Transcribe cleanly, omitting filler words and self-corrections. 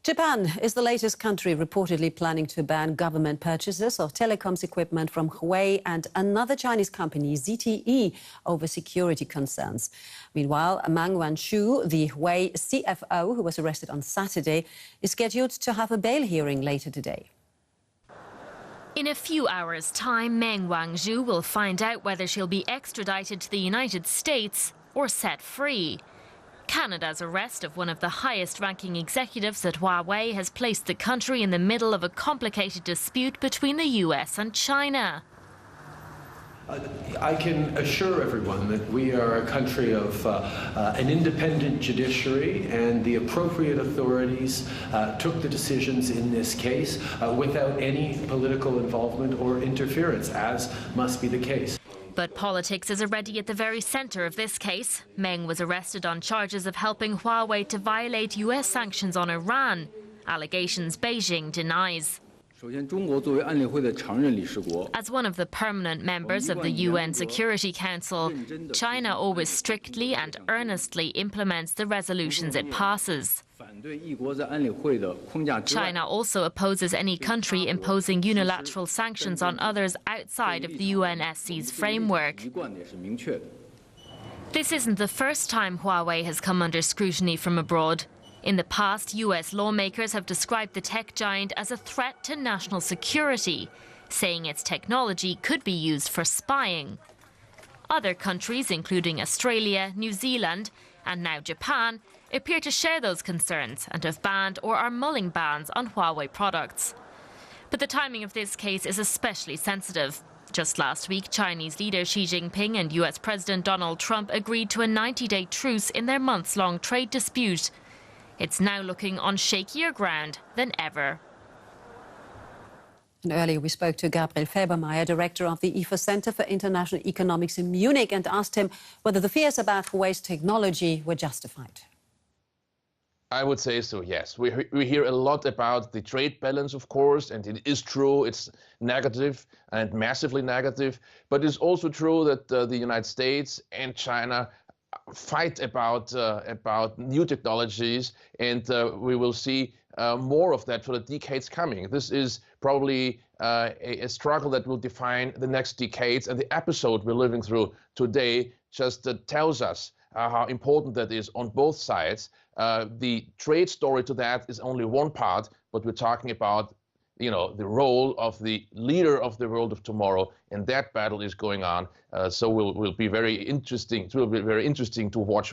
Japan is the latest country reportedly planning to ban government purchases of telecoms equipment from Huawei and another Chinese company, ZTE, over security concerns. Meanwhile, Meng Wanzhou, the Huawei CFO, who was arrested on Saturday, is scheduled to have a bail hearing later today. In a few hours' time, Meng Wanzhou will find out whether she'll be extradited to the United States or set free. Canada's arrest of one of the highest-ranking executives at Huawei has placed the country in the middle of a complicated dispute between the US and China. I can assure everyone that we are a country of an independent judiciary, and the appropriate authorities took the decisions in this case without any political involvement or interference, as must be the case. But politics is already at the very center of this case. Meng was arrested on charges of helping Huawei to violate US sanctions on Iran, allegations Beijing denies. As one of the permanent members of the UN Security Council, China always strictly and earnestly implements the resolutions it passes. China also opposes any country imposing unilateral sanctions on others outside of the UNSC's framework. This isn't the first time Huawei has come under scrutiny from abroad. In the past, US lawmakers have described the tech giant as a threat to national security, saying its technology could be used for spying. Other countries, including Australia, New Zealand, and now Japan, appear to share those concerns and have banned or are mulling bans on Huawei products. But the timing of this case is especially sensitive. Just last week, Chinese leader Xi Jinping and US President Donald Trump agreed to a 90-day truce in their months-long trade dispute. It's now looking on shakier ground than ever. And earlier we spoke to Gabriel Fabermeyer, director of the IFA Center for International Economics in Munich, and asked him whether the fears about Huawei's technology were justified. I would say so, yes. We hear a lot about the trade balance, of course, and it is true, it's negative and massively negative. But it's also true that the United States and China fight about new technologies, and we will see more of that for the decades coming. This is probably a struggle that will define the next decades, and the episode we're living through today just tells us how important that is on both sides. The trade story to that is only one part, but we're talking about, you know, the role of the leader of the world of tomorrow, and that battle is going on. So will be very interesting. It will be very interesting to watch